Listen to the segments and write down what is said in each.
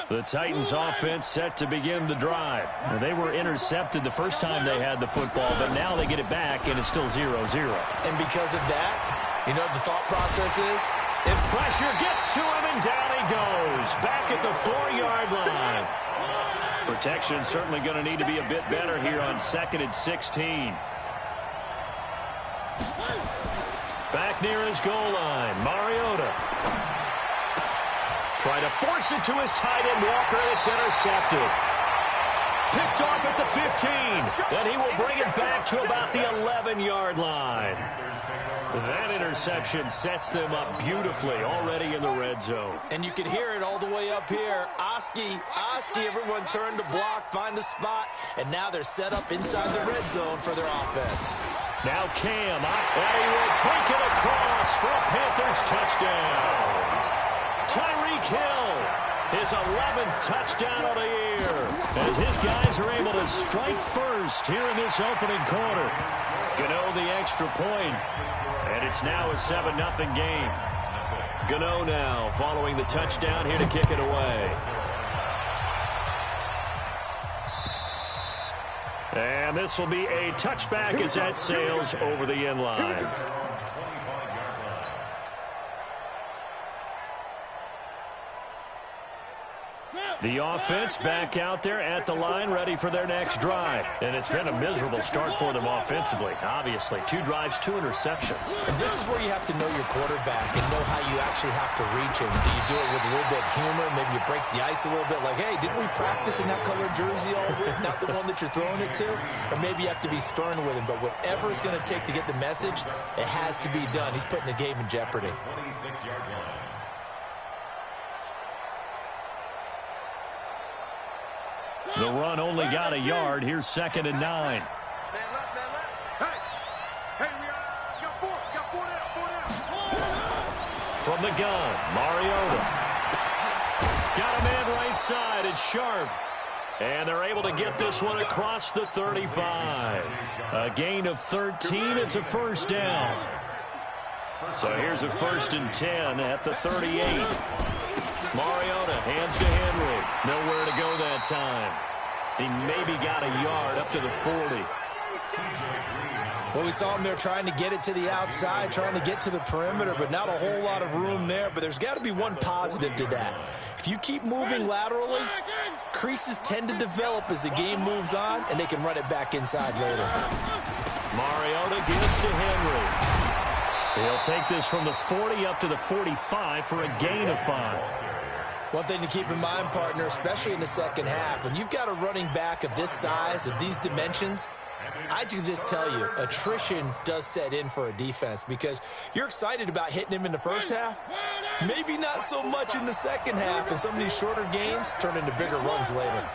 The Titans offense set to begin the drive. They were intercepted the first time they had the football, but now they get it back, and it's still 0-0. And because of that, you know what the thought process is? If pressure gets to him, and down he goes. Back at the 4-yard line. Protection certainly going to need to be a bit better here on 2nd and 16. Back near his goal line, Mariota. Try to force it to his tight end, Walker, and it's intercepted. Picked off at the 15. Then he will bring it back to about the 11-yard line. That interception sets them up beautifully already in the red zone. And you can hear it all the way up here. Oski, everyone turned to block, find the spot, and now they're set up inside the red zone for their offense. Now Cam, and he will take it across for a Panthers touchdown. Tyreek Hill, his 11th touchdown of the year, as his guys are able to strike first here in this opening quarter. Gameeee the extra point, and it's now a 7-0 game. Gameeee now following the touchdown here to kick it away. And this will be a touchback as that sails over the end line. The offense back out there at the line, ready for their next drive. And it's been a miserable start for them offensively, obviously. 2 drives, 2 interceptions. And this is where you have to know your quarterback and know how you actually have to reach him. Do you do it with a little bit of humor? Maybe you break the ice a little bit, like, hey, didn't we practice in that color jersey all week, not the one that you're throwing it to? Or maybe you have to be stern with him. But whatever it's going to take to get the message, it has to be done. He's putting the game in jeopardy. 26-yard line. The run only got a yard. Here's 2nd and 9. Man left. Hey, we got 4 down. From the gun, Mariota. Got a man right side. It's Sharp. And they're able to get this one across the 35. A gain of 13. It's a first down. So here's a 1st and 10 at the 38. Mariota hands to Henry. Nowhere to go that time. He maybe got a yard up to the 40. Well, we saw him there trying to get it to the outside, trying to get to the perimeter, but not a whole lot of room there. But there's got to be one positive to that. If you keep moving laterally, creases tend to develop as the game moves on, and they can run it back inside later. Mariota gives to Henry. He'll take this from the 40 up to the 45 for a gain of 5. One thing to keep in mind, partner, especially in the second half, when you've got a running back of this size, of these dimensions, I can just tell you, attrition does set in for a defense because you're excited about hitting him in the first half, maybe not so much in the second half, and some of these shorter gains turn into bigger runs later.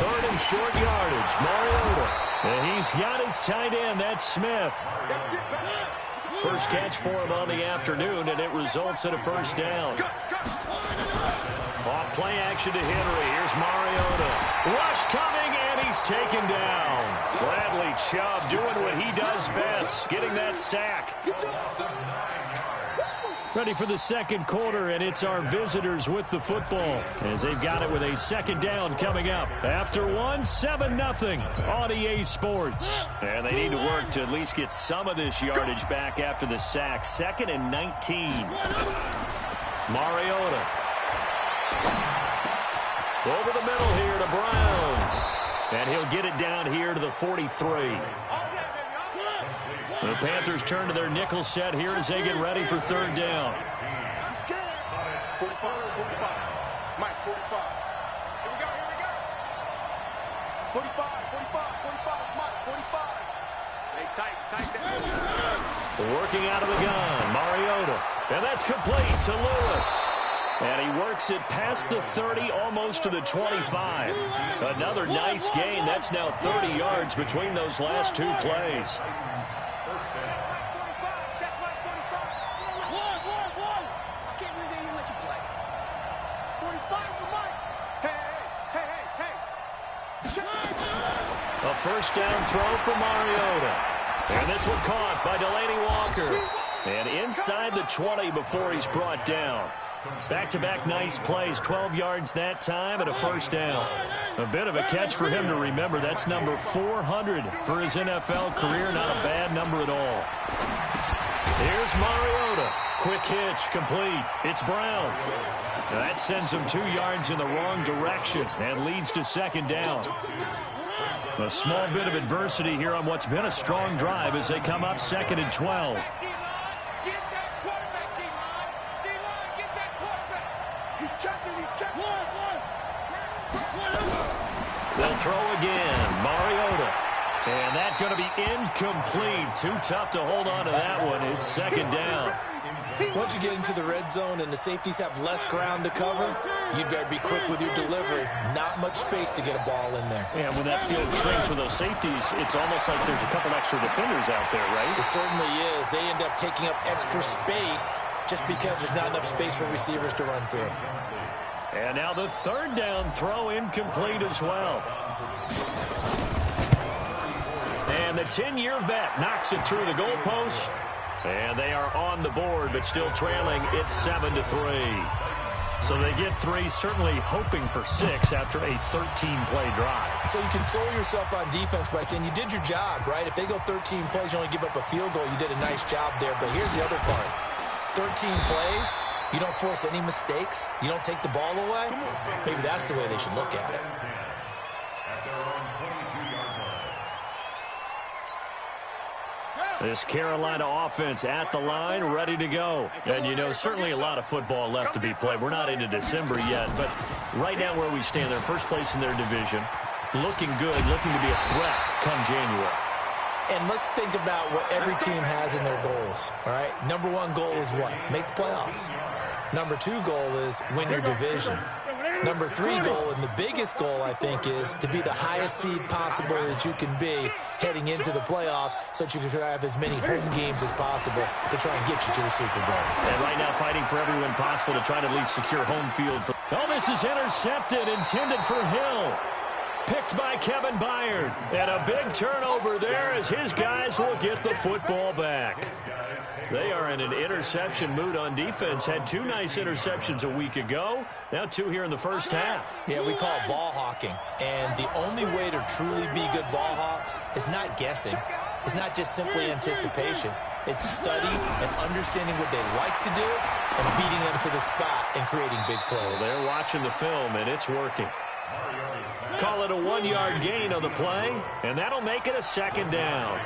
Third and short yardage, Mariota. And he's got his tight end, that's Smith. First catch for him on the afternoon, and it results in a first down. Off play action to Henry. Here's Mariota. Rush coming, and he's taken down. Bradley Chubb doing what he does best, getting that sack. Ready for the second quarter, and it's our visitors with the football as they've got it with a second down coming up. After 7-0 on EA Sports. And they need to work to at least get some of this yardage back after the sack. 2nd and 19. Mariota. Over the middle here to Brown. And he'll get it down here to the 43. The Panthers turn to their nickel set here as they get ready for third down. 45. Mike, 45. Here we go. 45, Mike, 45. Hey, tight down. Working out of the gun, Mariota. And that's complete to Lewis. And he works it past the 30, almost to the 25. Another nice gain. That's now 30 yards between those last 2 plays. A first down throw for Mariota. And this one caught by Delaney Walker. And inside the 20 before he's brought down. Back-to-back nice plays, 12 yards that time and a first down. A bit of a catch for him to remember. That's number 400 for his NFL career. Not a bad number at all. Here's Mariota. Quick hitch, complete. It's Brown. That sends him 2 yards in the wrong direction and leads to second down. A small bit of adversity here on what's been a strong drive as they come up 2nd and 12. They'll throw again. Mariota. And that's going to be incomplete. Too tough to hold on to that one. It's second down. Once you get into the red zone and the safeties have less ground to cover, you better be quick with your delivery. Not much space to get a ball in there. Yeah, when that field shrinks with those safeties, it's almost like there's a couple extra defenders out there, right? It certainly is. They end up taking up extra space just because there's not enough space for receivers to run through. And now the third down throw incomplete as well. And the 10-year vet knocks it through the goalpost. And they are on the board, but still trailing. It's 7-3. So they get 3, certainly hoping for 6 after a 13-play drive. So you console yourself on defense by saying you did your job, right? If they go 13 plays, you only give up a field goal, you did a nice job there. But here's the other part. 13 plays, you don't force any mistakes, you don't take the ball away. Maybe that's the way they should look at it. This Carolina offense at the line, ready to go. And, you know, certainly a lot of football left to be played. We're not into December yet, but right now where we stand, they're first place in their division, looking good, looking to be a threat come January. And let's think about what every team has in their goals, all right? Number 1 goal is what? Make the playoffs. Number 2 goal is win your division. Number 3 goal, and the biggest goal, I think, is to be the highest seed possible that you can be heading into the playoffs so that you can try to have as many home games as possible to try and get you to the Super Bowl. And right now fighting for every win possible to try to at least secure home field. Oh, this is intercepted, intended for Hill. Picked by Kevin Byard. And a big turnover there as his guys will get the football back. They are in an interception mood on defense. Had 2 nice interceptions a week ago. Now 2 here in the first half. Yeah, we call it ball hawking. And the only way to truly be good ball hawks is not guessing. It's not just simply anticipation. It's study and understanding what they like to do and beating them to the spot and creating big plays. Well, they're watching the film, and it's working. Call it a 1-yard gain on the play, and that'll make it a second down.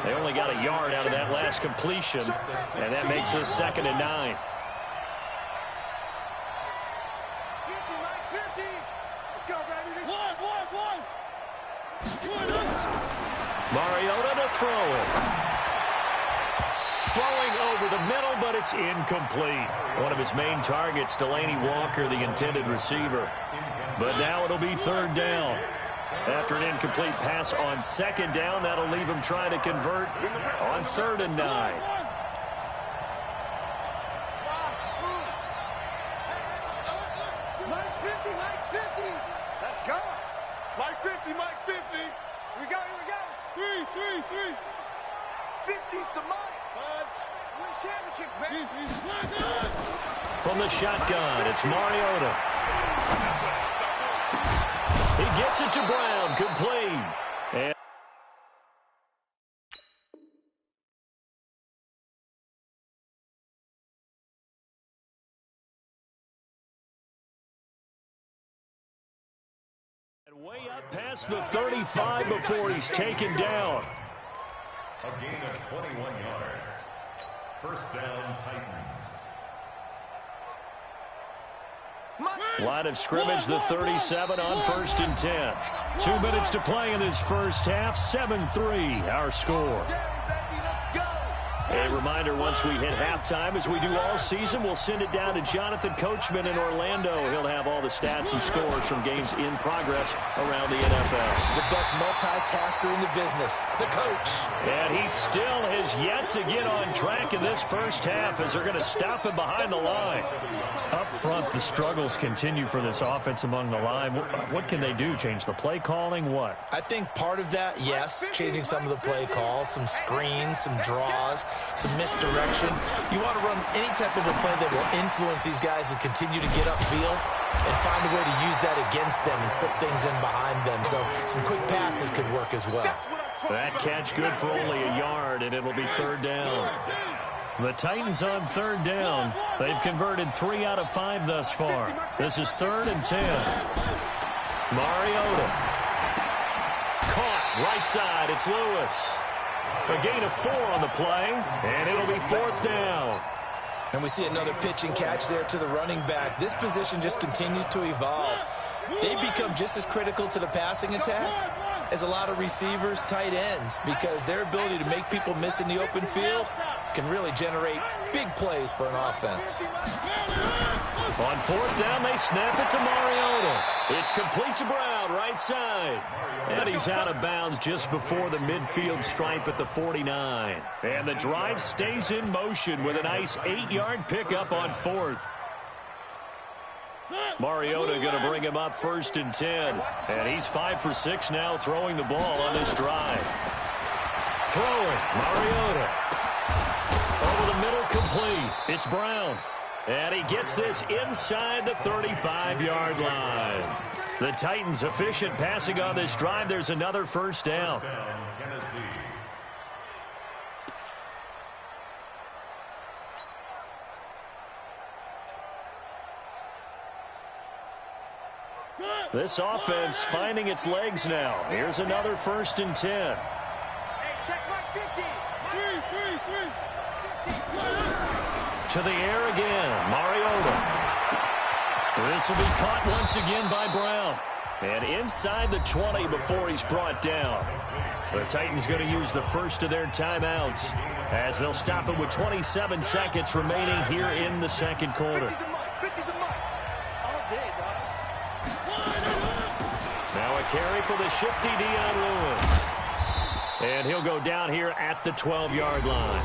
They only got a yard out of that last completion, and that makes it 2nd and 9. Mariota to throw it. Throwing over the middle, but it's incomplete. One of his main targets, Delaney Walker, the intended receiver. But now it'll be 3rd down. After an incomplete pass on 2nd down, that'll leave him trying to convert on 3rd and 9. Mike's 50, Mike's 50. Let's go. Mike 50, Mike 50. Here we go, here we go. 3. 50's to Mike. Buzz. Win championships, man. From the shotgun, it's Mariota. He gets it to Brown, complete. And way up past the 35 before he's taken down. A gain of 21 yards. First down, Titans. Line of scrimmage, the 37 on 1st and 10. 2 minutes to play in this first half. 7-3, our score. A reminder, once we hit halftime, as we do all season, we'll send it down to Jonathan Coachman in Orlando. He'll have all the the stats and scores from games in progress around the NFL. The best multitasker in the business, the coach. And he still has yet to get on track in this first half as they're going to stop him behind the line. Up front, the struggles continue for this offense among the line. What can they do? Change the play calling? What? I think part of that, yes, changing some of the play calls, some screens, some draws, some misdirection. You want to run any type of a play that will influence these guys to continue to get upfield and find a way to use that against them and slip things in behind them. So some quick passes could work as well. That catch good for only a yard, and it'll be third down. The Titans on third down. They've converted 3 out of 5 thus far. This is 3rd and 10. Mariota. Caught right side. It's Lewis. A gain of 4 on the play, and it'll be 4th down. And we see another pitch and catch there to the running back. This position just continues to evolve. They become just as critical to the passing attack as a lot of receivers, tight ends, because their ability to make people miss in the open field can really generate big plays for an offense. On 4th down, they snap it to Mariota. It's complete to Brown, right side. And he's out of bounds just before the midfield stripe at the 49. And the drive stays in motion with a nice 8-yard pickup on 4th. Mariota going to bring him up 1st and 10. And he's 5 for 6 now throwing the ball on this drive. Throwing, Mariota. Over the middle, complete. It's Brown. And he gets this inside the 35-yard line. The Titans efficient passing on this drive. There's another first down. This offense finding its legs now. Here's another 1st and 10. Hey, check my 50. To the air again, Mariota. This will be caught once again by Brown. And inside the 20 before he's brought down. The Titans going to use the first of their timeouts as they'll stop it with 27 seconds remaining here in the second quarter. Now a carry for the shifty Dion Lewis. And he'll go down here at the 12-yard line.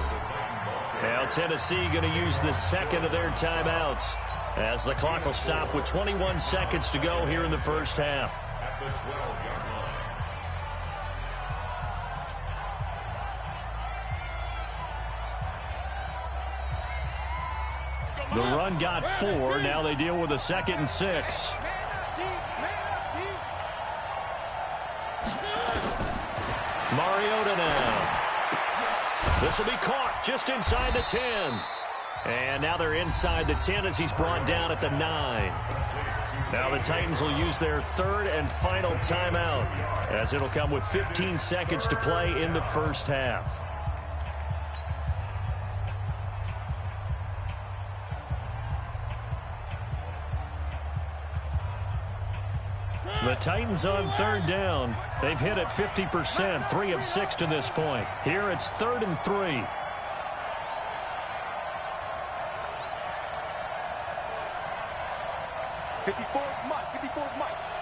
Now Tennessee going to use the second of their timeouts as the clock will stop with 21 seconds to go here in the first half. At the 12-yard line. The run got 4. Now they deal with a 2nd and 6. Mariota now. This will be caught just inside the 10. And now they're inside the 10 as he's brought down at the 9. Now the Titans will use their 3rd and final timeout as it'll come with 15 seconds to play in the first half. The Titans on 3rd down. They've hit it 50%, 3 of 6 to this point. Here it's 3rd and 3.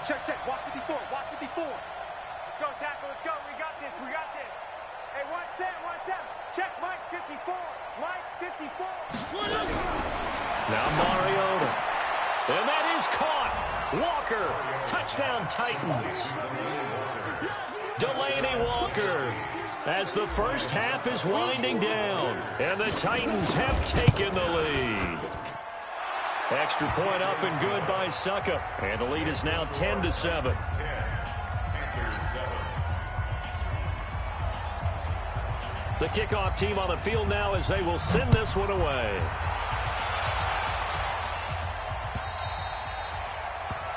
Check, check. Watch 54. Watch 54. Let's go, tackle. Let's go. We got this. We got this. Hey, watch Sam. Check Mike 54. Mike 54. Now Mariota. And that is caught. Walker. Touchdown Titans. Delaney Walker. As the first half is winding down. And the Titans have taken the lead. Extra point up and good by Suckup. And the lead is now 10-7. The kickoff team on the field now as they will send this one away.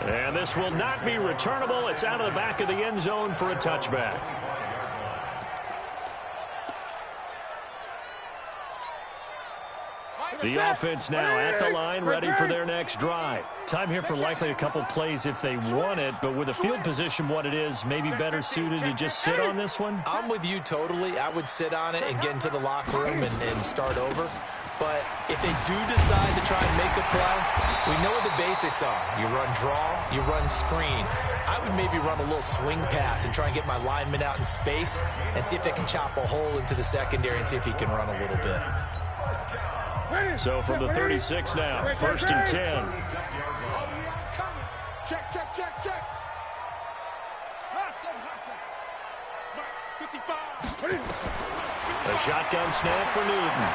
And this will not be returnable. It's out of the back of the end zone for a touchback. The offense now at the line, ready for their next drive. Time here for likely a couple plays if they want it, but with the field position what it is, maybe better suited to just sit on this one? I'm with you totally. I would sit on it and get into the locker room and start over. But if they do decide to try and make a play, we know what the basics are. You run draw, you run screen. I would maybe run a little swing pass and try and get my lineman out in space and see if they can chop a hole into the secondary and see if he can run a little bit. So from the 36 now, 1st and 10. Check, check, check, check. Hustle, hustle. 55. A shotgun snap for Newton.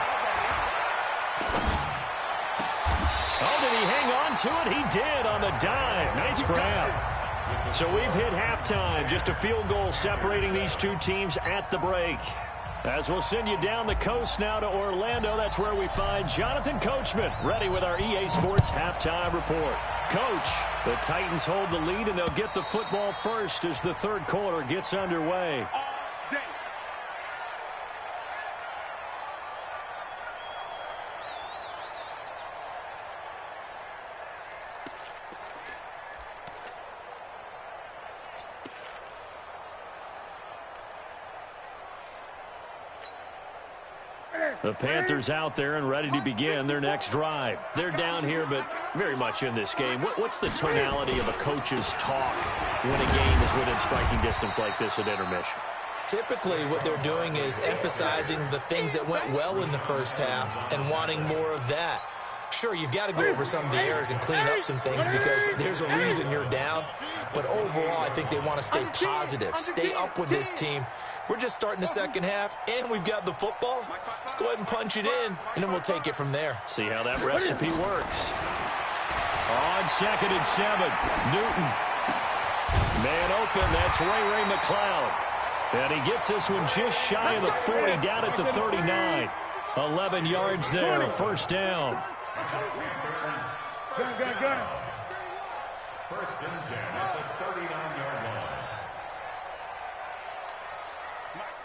Oh, did he hang on to it? He did on the dive. Nice grab. So we've hit halftime. Just a field goal separating these two teams at the break. As we'll send you down the coast now to Orlando, that's where we find Jonathan Coachman, ready with our EA Sports halftime report. Coach, the Titans hold the lead, and they'll get the football first as the third quarter gets underway. The Panthers out there and ready to begin their next drive. They're down here, but very much in this game. What's the tonality of a coach's talk when a game is within striking distance like this at intermission? Typically, what they're doing is emphasizing the things that went well in the first half and wanting more of that. Sure, you've got to go over some of the errors and clean up some things because there's a reason you're down. But overall, I think they want to stay positive, stay up with this team. We're just starting the second half, and we've got the football. Let's go ahead and punch it in, and then we'll take it from there. See how that recipe works. On 2nd and 7, Newton. Man open, that's Ray McLeod. And he gets this one just shy of the 40, down at the 39. 11 yards there, a first down. First and 10 at the 39-yard line.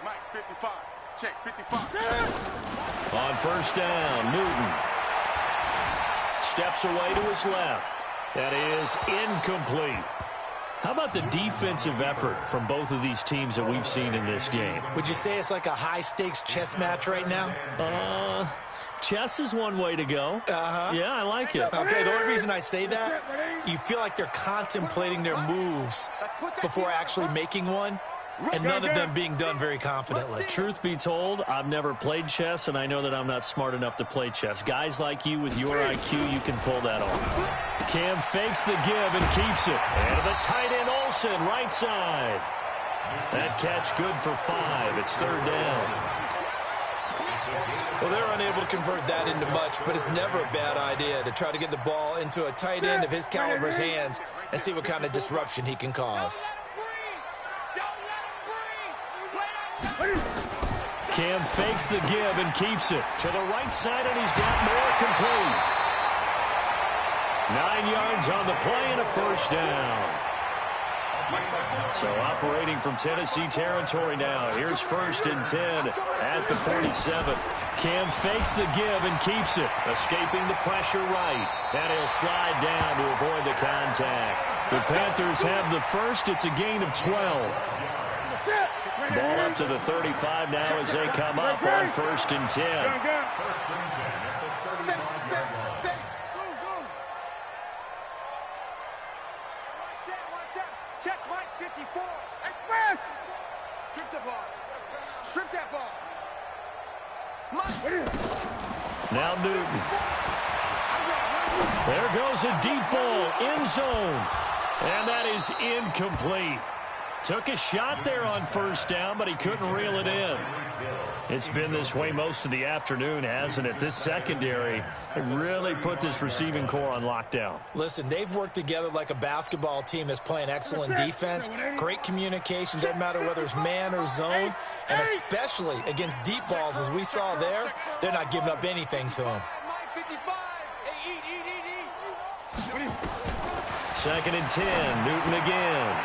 Mike, 55. Check, 55. On first down, Newton steps away to his left. That is incomplete. How about the defensive effort from both of these teams that we've seen in this game? Would you say it's like a high-stakes chess match right now? Chess is one way to go. Yeah, I like it. Okay, the only reason I say that, you feel like they're contemplating their moves before actually making one, and none of them being done very confidently. Truth be told, I've never played chess, and I know that I'm not smart enough to play chess. Guys like you with your IQ, you can pull that off. Cam fakes the give and keeps it. And to the tight end, Olsen, right side. That catch good for 5. It's third down. Well, they're unable to convert that into much, but it's never a bad idea to try to get the ball into a tight end of his caliber's hands and see what kind of disruption he can cause. Cam fakes the give and keeps it to the right side, and he's got more complete. 9 yards on the play and a first down. So operating from Tennessee territory now. Here's 1st and 10 at the 47. Cam fakes the give and keeps it, escaping the pressure right. And he'll slide down to avoid the contact. The Panthers have the first. It's a gain of 12. Ball up to the 35 now as they come up on 1st and 10. Check Mike 54. Strip the ball. Strip that ball. Now Newton. There goes a deep ball, end zone. And that is incomplete. Took a shot there on first down, but he couldn't reel it in. It's been this way most of the afternoon, hasn't it? This secondary really put this receiving core on lockdown. Listen, they've worked together like a basketball team that's playing excellent defense, great communication, doesn't matter whether it's man or zone, and especially against deep balls, as we saw there, they're not giving up anything to them. 2nd and 10, Newton again.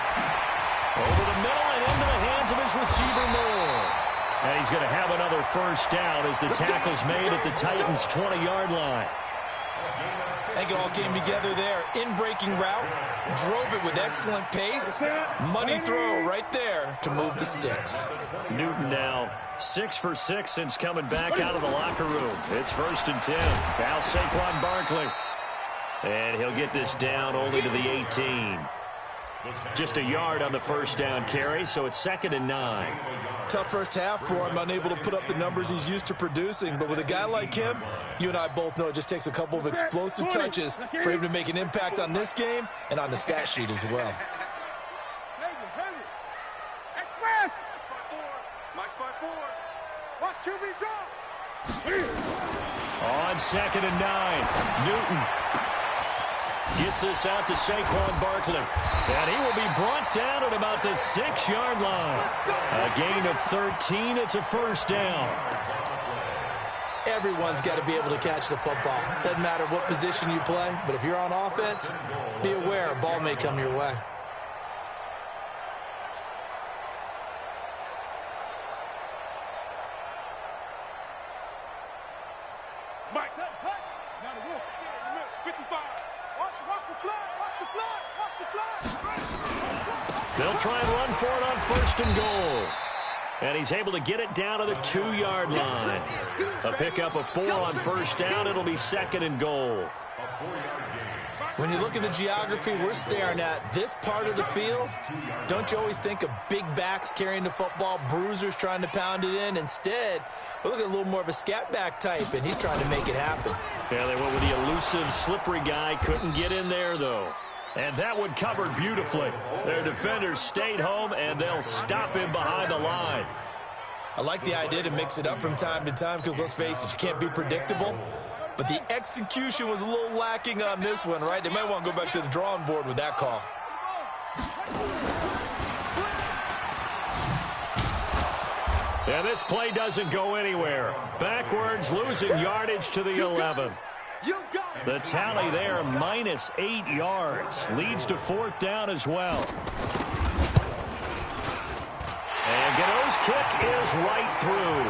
Over the middle and into the hands of his receiver, Moore. And he's going to have another first down as the tackle's made at the Titans' 20-yard line. I think it all came together there. In-breaking route, drove it with excellent pace. Money throw right there to move the sticks. Newton now 6 for 6 since coming back out of the locker room. It's 1st and 10. Now Saquon Barkley. And he'll get this down only to the 18. Just a yard on the first down carry, so it's 2nd and 9. Tough first half for him, unable to put up the numbers he's used to producing. But with a guy like him, you and I both know it just takes a couple of explosive touches for him to make an impact on this game and on the stat sheet as well. On 2nd and 9, Newton gets this out to Saquon Barkley. And he will be brought down at about the 6-yard line. A gain of 13. It's a first down. Everyone's got to be able to catch the football. Doesn't matter what position you play, but if you're on offense, be aware a ball may come your way. They'll try and run for it on 1st and goal. And he's able to get it down to the 2-yard line. A pickup of 4 on 1st down. It'll be 2nd and goal. When you look at the geography we're staring at, this part of the field, don't you always think of big backs carrying the football, bruisers trying to pound it in? Instead, we're looking at a little more of a scat back type, and he's trying to make it happen. Yeah, they went with the elusive, slippery guy. Couldn't get in there, though. And that one covered beautifully. Their defenders stayed home, and they'll stop him behind the line. I like the idea to mix it up from time to time because, let's face it, you can't be predictable. But the execution was a little lacking on this one, right? They might want to go back to the drawing board with that call. And this play doesn't go anywhere. Backwards, losing yardage to the 11. The tally there, minus 8 yards. Leads to 4th down as well. And Gameee's kick is right through.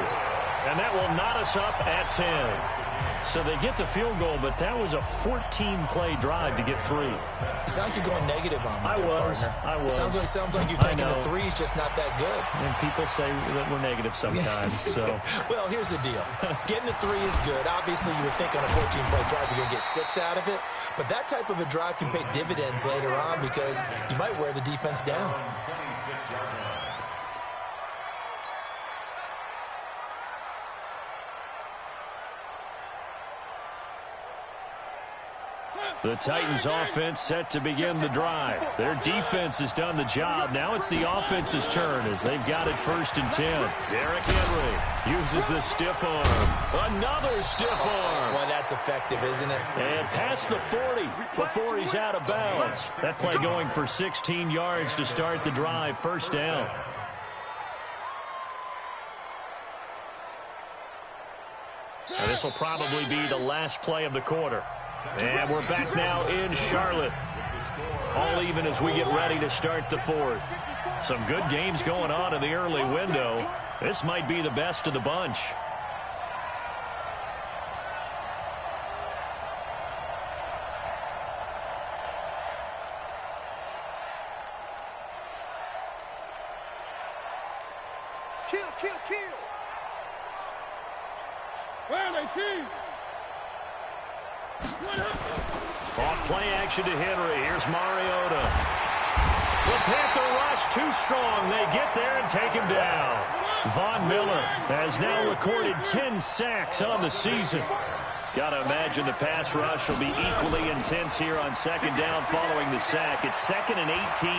And that will knot us up at 10. So they get the field goal, but that was a 14-play drive to get 3. It's like you're going negative on me. I was. Sounds like you're thinking the 3 is just not that good. And people say that we're negative sometimes. So, well, here's the deal. Getting the 3 is good. Obviously, you would think on a 14-play drive you're going to get 6 out of it. But that type of a drive can pay dividends later on because you might wear the defense down. The Titans offense set to begin the drive. Their defense has done the job. Now it's the offense's turn as they've got it 1st and 10. Derrick Henry uses the stiff arm. Another stiff arm. Well, that's effective, isn't it? And past the 40 before he's out of bounds. That play going for 16 yards to start the drive. 1st down. And this will probably be the last play of the quarter. And we're back now in Charlotte. All even as we get ready to start the 4th. Some good games going on in the early window. This might be the best of the bunch. Kill. Where are they, team? Off play action to Henry. Here's Mariota. The Panther rush too strong. They get there and take him down. Von Miller has now recorded 10 sacks on the season. Got to imagine the pass rush will be equally intense here on 2nd down following the sack. It's 2nd and 18.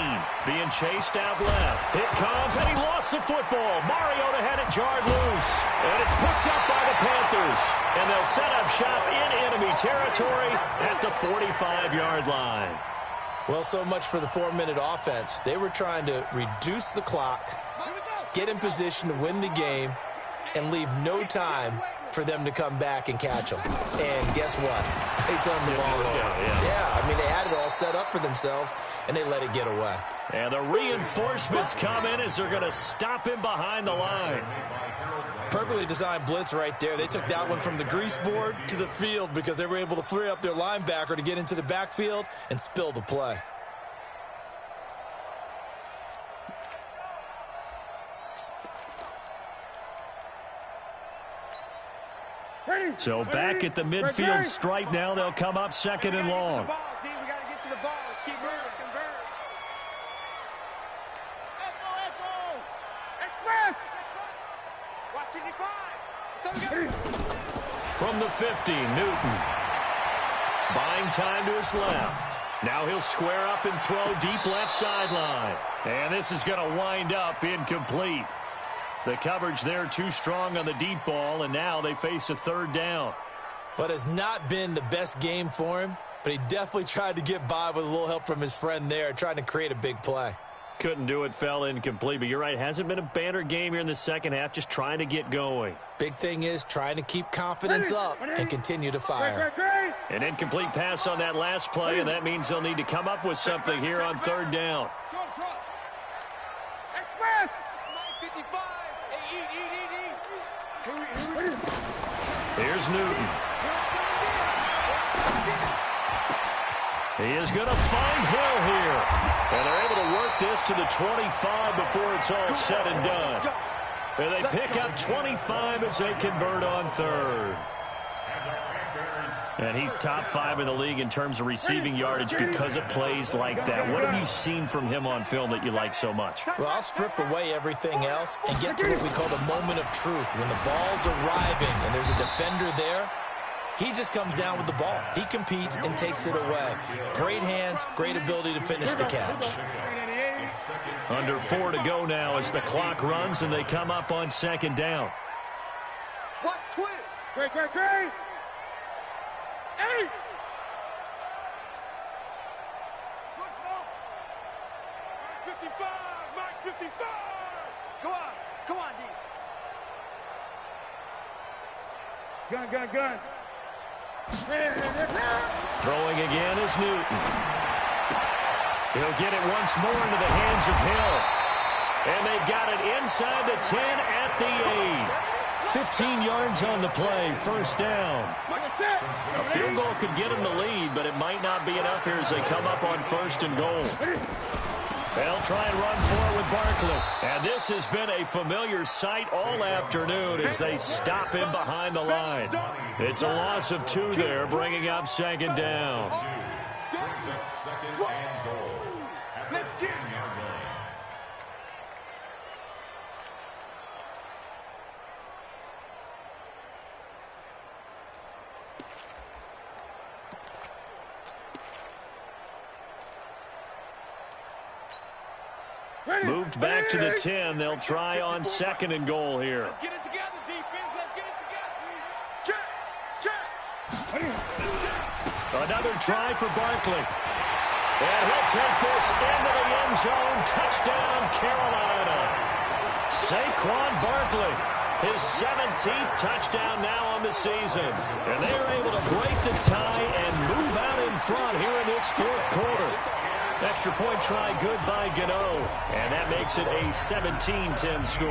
Being chased out left. It comes, and he lost the football. Mariota had it jarred loose. And it's picked up by the Panthers. And they'll set up shop in enemy territory at the 45-yard line. Well, so much for the 4-minute offense. They were trying to reduce the clock, get in position to win the game, and leave no time for them to come back and catch them. And guess what? They turned the ball over. Yeah, I mean, they had it all set up for themselves, and they let it get away. And the reinforcements come in as they're going to stop him behind the line. Perfectly designed blitz right there. They took that one from the grease board to the field because they were able to free up their linebacker to get into the backfield and spill the play. So back at the midfield stripe now. They'll come up second and long. We got to get to the ball. Let's keep moving. Express! Watch 85. From the 50, Newton. Buying time to his left. Now he'll square up and throw deep left sideline. And this is going to wind up incomplete. The coverage there too strong on the deep ball, and now they face a third down. What has not been the best game for him, but he definitely tried to get by with a little help from his friend there, trying to create a big play. Couldn't do it, fell incomplete, but you're right, hasn't been a banner game here in the second half, just trying to get going. Big thing is trying to keep confidence up and continue to fire. An incomplete pass on that last play, and that means they'll need to come up with something here on third down. Express! 55. Here's Newton. He is going to find Hill here. And they're able to work this to the 25 before it's all said and done. And they pick up 25 as they convert on third. And he's top 5 in the league in terms of receiving yardage because of plays like that. What have you seen from him on film that you like so much? Well, I'll strip away everything else and get to what we call the moment of truth. When the ball's arriving and there's a defender there, he just comes down with the ball. He competes and takes it away. Great hands, great ability to finish the catch. Under 4 to go now as the clock runs and they come up on second down. Watch twist. Great. 8. Switch now. 55. Mike 55. Come on, D. Gun. Throwing again is Newton. He'll get it once more into the hands of Hill. And they've got it inside the 10 at the 8. 15 yards on the play, first down. A field goal could get them the lead, but it might not be enough here as they come up on first and goal. They'll try and run for it with Barkley. And this has been a familiar sight all afternoon as they stop him behind the line. It's a loss of 2 there, bringing up second down. Brings up second and goal. Let's get Moved back to the 10. They'll try on second and goal here. Let's get it together, defense. Let's get it together. Check. Another try for Barkley. And he'll take this into the end zone. Touchdown, Carolina. Saquon Barkley, his 17th touchdown now on the season. And they are able to break the tie and move out in front here in this fourth quarter. Extra point try good by Gameeee. And that makes it a 17-10 score.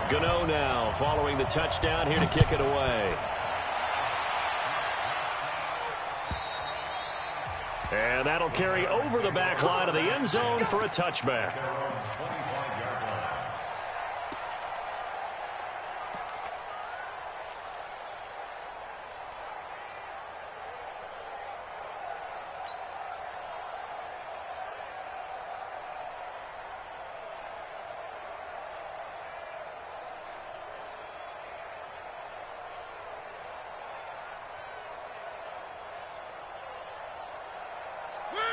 Gameeee now following the touchdown here to kick it away. And that'll carry over the back line of the end zone for a touchback.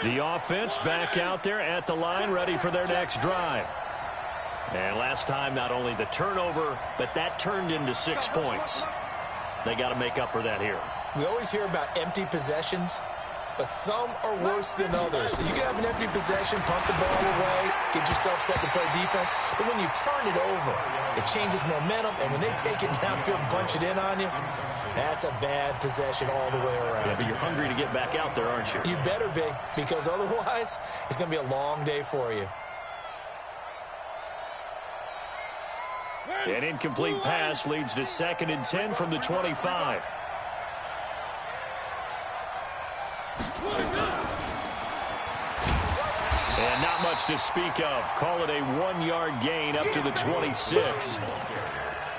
The offense back out there at the line, ready for their next drive. And last time, not only the turnover, but that turned into 6 points. They got to make up for that here. We always hear about empty possessions, but some are worse than others. So you can have an empty possession, punt the ball away, get yourself set to play defense, but when you turn it over, it changes momentum, and when they take it downfield and punch it in on you, that's a bad possession all the way around. Yeah, but you're hungry to get back out there, aren't you? You better be, because otherwise, it's going to be a long day for you. An incomplete pass leads to 2nd and 10 from the 25. And not much to speak of. Call it a 1-yard gain up to the 26.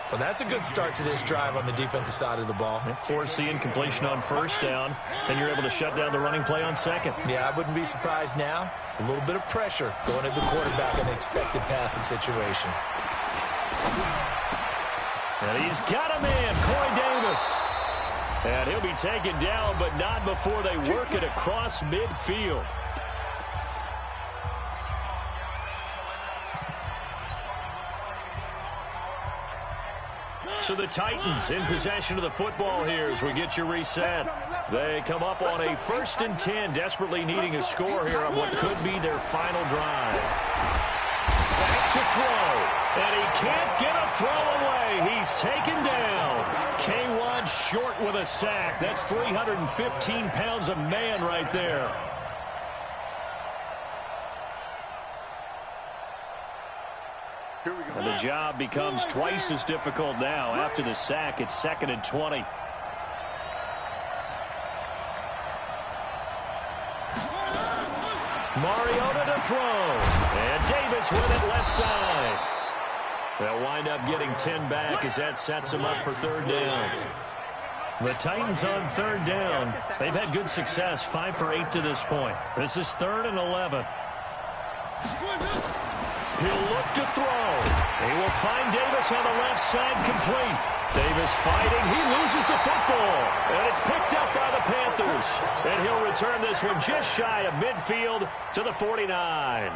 Well, that's a good start to this drive on the defensive side of the ball. Force the incompletion on 1st down, then you're able to shut down the running play on 2nd. Yeah, I wouldn't be surprised now. A little bit of pressure going at the quarterback in the expected passing situation. And he's got a man, Corey Davis. And he'll be taken down, but not before they work it across midfield. So the Titans in possession of the football here as we get you reset. They come up on a 1st and 10, desperately needing a score here on what could be their final drive. Back to throw, and he can't get a throw away. He's taken down. K1 short with a sack. That's 315 pounds of man right there. And the job becomes twice as difficult now. After the sack, it's 2nd and 20. Mariota to throw. And Davis with it left side. They'll wind up getting 10 back as that sets them up for 3rd down. The Titans on 3rd down. They've had good success, 5 for 8 to this point. This is 3rd and 11. He'll look to throw. He will find Davis on the left side complete. Davis fighting. He loses the football. And it's picked up by the Panthers. And he'll return this one just shy of midfield to the 49.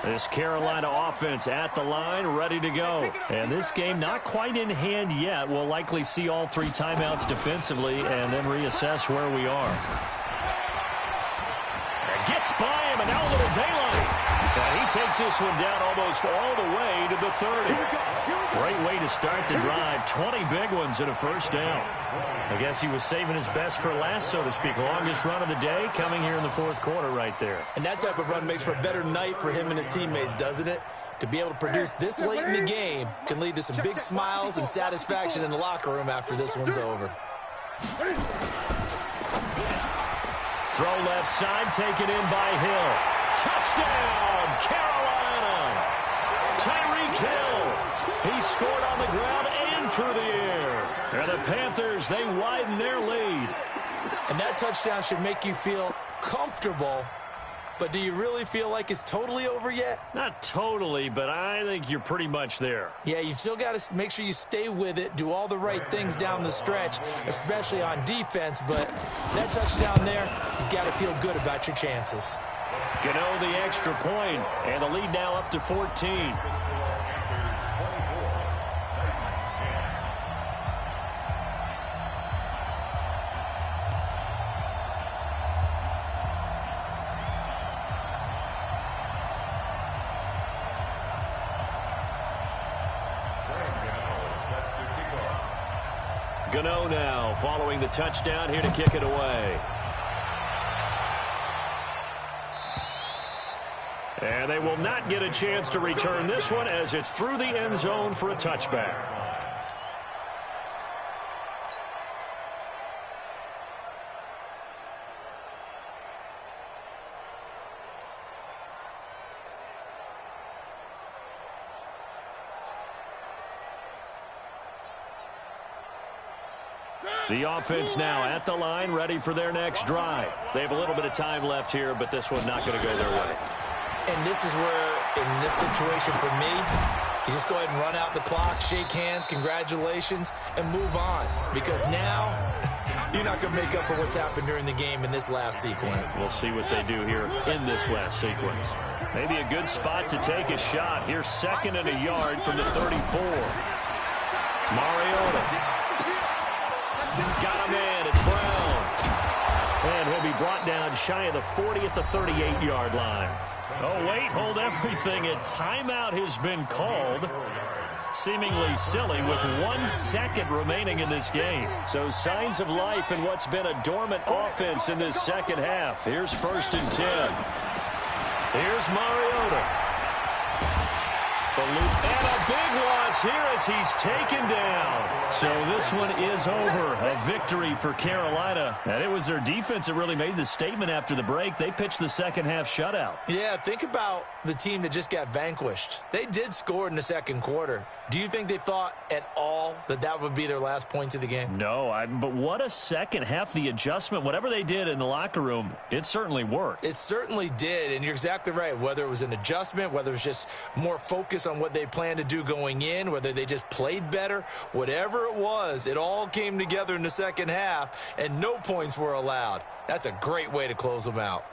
This Carolina offense at the line, ready to go. And this game not quite in hand yet. We'll likely see all 3 timeouts defensively and then reassess where we are. Gets by him, and now a little daylight. And he takes this one down almost all the way to the 30. Great way to start the drive. 20 big ones and a 1st down. I guess he was saving his best for last, so to speak. Longest run of the day coming here in the 4th quarter right there. And that type of run makes for a better night for him and his teammates, doesn't it? To be able to produce this late in the game can lead to some big smiles and satisfaction in the locker room after this one's over. Throw left side, taken in by Hill. Touchdown, Carolina! Tyreek Hill. He scored on the ground and through the air. And the Panthers, they widen their lead. And that touchdown should make you feel comfortable. But do you really feel like it's totally over yet? Not totally, but I think you're pretty much there. Yeah, you've still got to make sure you stay with it, do all the right things down the stretch, especially on defense. But that touchdown there, you've got to feel good about your chances. Gameeee the extra point, and the lead now up to 14. Gameeee now following the touchdown here to kick it away. And they will not get a chance to return this one as it's through the end zone for a touchback. The offense now at the line, ready for their next drive. They have a little bit of time left here, but this one not going to go their way. And this is where, in this situation for me, you just go ahead and run out the clock, shake hands, congratulations, and move on. Because now, you're not going to make up for what's happened during the game in this last sequence. We'll see what they do here in this last sequence. Maybe a good spot to take a shot. Here's 2nd and a yard from the 34. Mariota. Got a man. It's Brown. And he'll be brought down shy of the 40 at the 38-yard line. Oh, wait, hold everything. A timeout has been called. Seemingly silly with 1 second remaining in this game. So signs of life in what's been a dormant offense in this second half. Here's 1st and 10. Here's Mariota. And a big loss here as he's taken down. So this one is over. A victory for Carolina. And it was their defense that really made the statement after the break. They pitched the second half shutout. Yeah, think about the team that just got vanquished. They did score in the second quarter. Do you think they thought at all that that would be their last points of the game? No, but what a second half. The adjustment, whatever they did in the locker room, it certainly worked. It certainly did, and you're exactly right. Whether it was an adjustment, whether it was just more focus on what they planned to do going in, whether they just played better, whatever it was, it all came together in the second half, and no points were allowed. That's a great way to close them out.